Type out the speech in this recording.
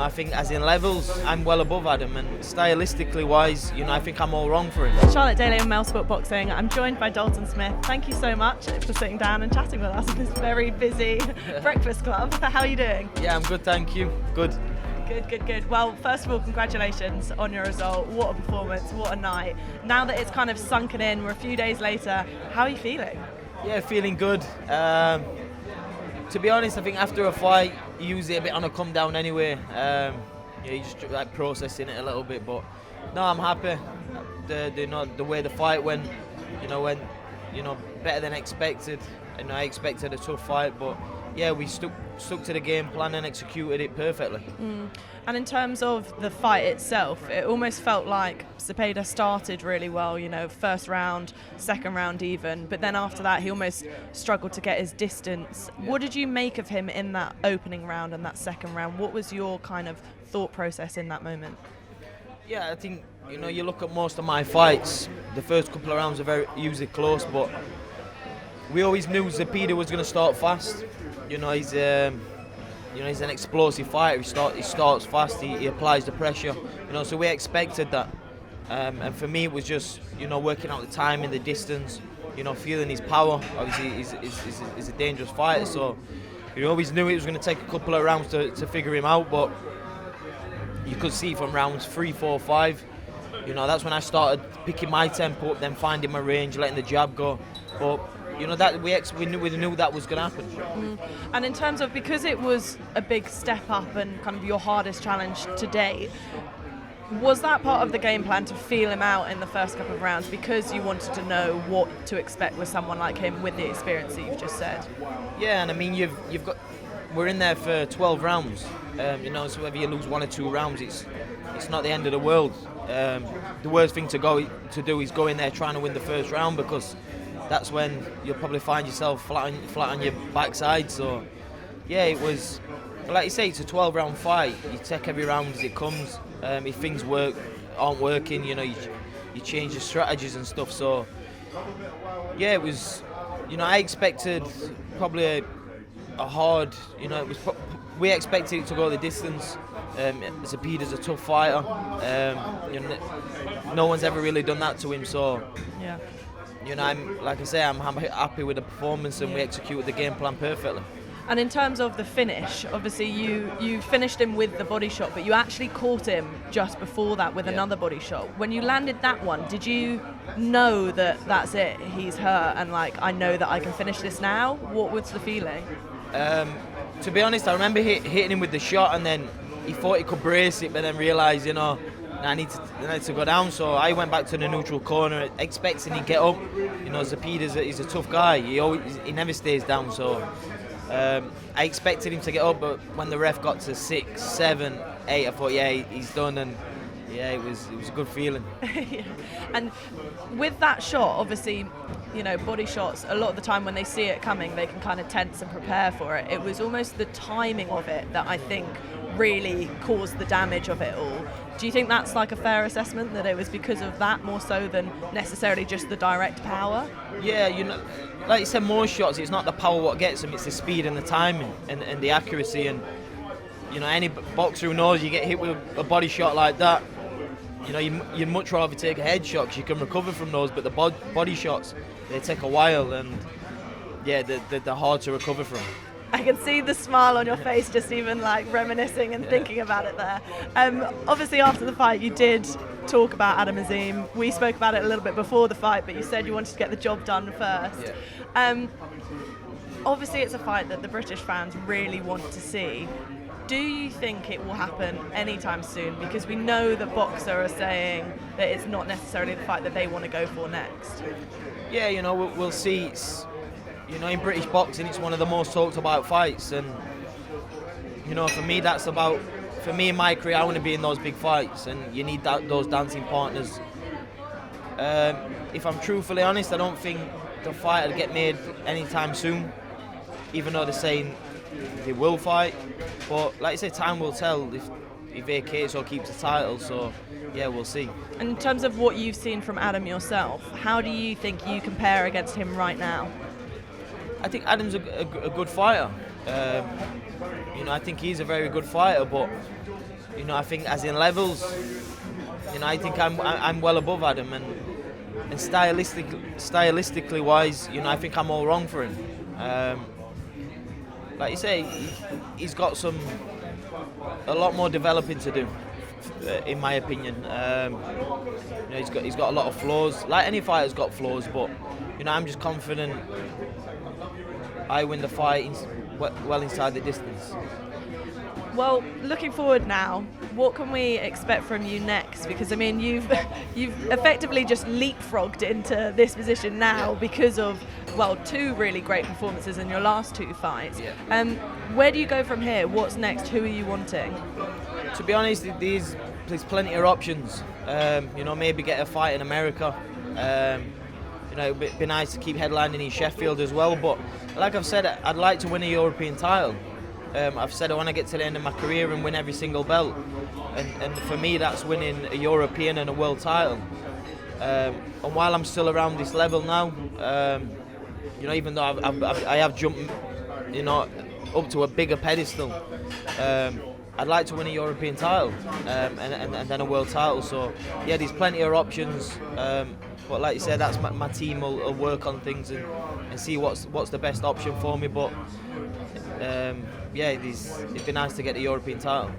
I think as in levels, I'm well above Adam, and stylistically wise, I think I'm all wrong for him. Charlotte Daly on MailSport Boxing. I'm joined by Dalton Smith. Thank you so much for sitting down and chatting with us at this very busy breakfast club. How are you doing? Yeah, I'm good, thank you. Good. Good. Well, first of all, congratulations on your result. What a performance, what a night. Now that it's kind of sunken in, we're a few days later, how are you feeling? Yeah, feeling good. To be honest, I think after a fight, you usually a bit on a come down anyway. You just like processing it a little bit, but no, I'm happy. The way the fight went, went better than expected. And I expected a tough fight, but yeah, we stuck to the game plan and executed it perfectly. And in terms of the fight itself, it almost felt like Zepada started really well, first round, second round even, but then after that he almost struggled to get his distance. Yeah. What did you make of him in that opening round and that second round? What was your kind of thought process in that moment? Yeah, I think, you look at most of my fights, the first couple of rounds are usually close, but we always knew Zepada was going to start fast. He's an explosive fighter. He starts fast. He applies the pressure. So we expected that. And for me, it was just working out the time and the distance. Feeling his power. Obviously, he's a dangerous fighter. So you always knew it was going to take a couple of rounds to figure him out. But you could see from rounds 3, 4, 5. That's when I started picking my tempo up, then finding my range, letting the jab go. But that we knew that was going to happen. And in terms of, because it was a big step up and kind of your hardest challenge to date, was that part of the game plan to feel him out in the first couple of rounds because you wanted to know what to expect with someone like him with the experience that you've just said? Yeah, and I mean you've got, we're in there for 12 rounds. So whether you lose 1 or 2 rounds, it's not the end of the world. The worst thing to do is go in there trying to win the first round, because that's when you'll probably find yourself flat on your backside. So, yeah, it was, like you say, it's a 12-round fight. You take every round as it comes. If things aren't working, you change your strategies and stuff. So, yeah, it was, I expected probably a hard, we expected it to go the distance. Zepada's a tough fighter. No one's ever really done that to him. So, yeah. I'm happy with the performance, and we executed the game plan perfectly. And in terms of the finish, obviously you finished him with the body shot, but you actually caught him just before that with another body shot. When you landed that one, did you know that that's it, he's hurt, and I know that I can finish this now? What was the feeling? To be honest, I remember hitting him with the shot, and then he thought he could brace it, but then realised, I need to go down. So I went back to the neutral corner, expecting he'd get up. Zepada is a tough guy. He never stays down. So I expected him to get up, but when the ref got to 6, 7, 8, I thought, yeah, he's done. And yeah, it was a good feeling. Yeah. And with that shot, obviously, body shots, a lot of the time when they see it coming, they can kind of tense and prepare for it. It was almost the timing of it that I think really caused the damage of it all. Do you think that's a fair assessment, that it was because of that more so than necessarily just the direct power? Yeah, like you said, most shots, it's not the power what gets them, it's the speed and the timing and the accuracy. And any boxer who knows you get hit with a body shot like that, you'd much rather take a head shot because you can recover from those. But the body shots, they take a while, and yeah, they're hard to recover from. I can see the smile on your face just even reminiscing and thinking about it there. Obviously after the fight you did talk about Adam Azim. We spoke about it a little bit before the fight, but you said you wanted to get the job done first. Yeah. Obviously it's a fight that the British fans really want to see. Do you think it will happen anytime soon? Because we know that boxers are saying that it's not necessarily the fight that they want to go for next. Yeah, we'll see. In British boxing, it's one of the most talked about fights, and for me, for me in my career, I want to be in those big fights, and you need those dancing partners. If I'm truthfully honest, I don't think the fight will get made anytime soon, even though they're saying they will fight. But like I say, time will tell if he vacates or keeps the title. So yeah, we'll see. And in terms of what you've seen from Adam yourself, how do you think you compare against him right now? I think Adam's a good fighter. I think he's a very good fighter, but You know, I think as in levels, you know, I think I'm well above Adam, and stylistically wise, you know, I think I'm all wrong for him. Like you say, he's got a lot more developing to do, in my opinion. You know, he's got a lot of flaws. Like any fighter's got flaws, but you know, I'm just confident I win the fight well inside the distance. Well, looking forward now, what can we expect from you next? Because I mean, you've effectively just leapfrogged into this position now because of, well, 2 really great performances in your last 2 fights. Yeah. Where do you go from here? What's next? Who are you wanting? To be honest, there's plenty of options. You know, maybe get a fight in America. You know, it'd be nice to keep headlining in Sheffield as well. But like I've said, I'd like to win a European title. I've said I want to get to the end of my career and win every single belt, and for me that's winning a European and a world title. And while I'm still around this level now, you know, even though I have jumped, you know, up to a bigger pedestal, I'd like to win a European title and then a world title. So yeah, there's plenty of options. But like you said, that's my team will work on things and see what's the best option for me. But yeah, it'd be nice to get the European title.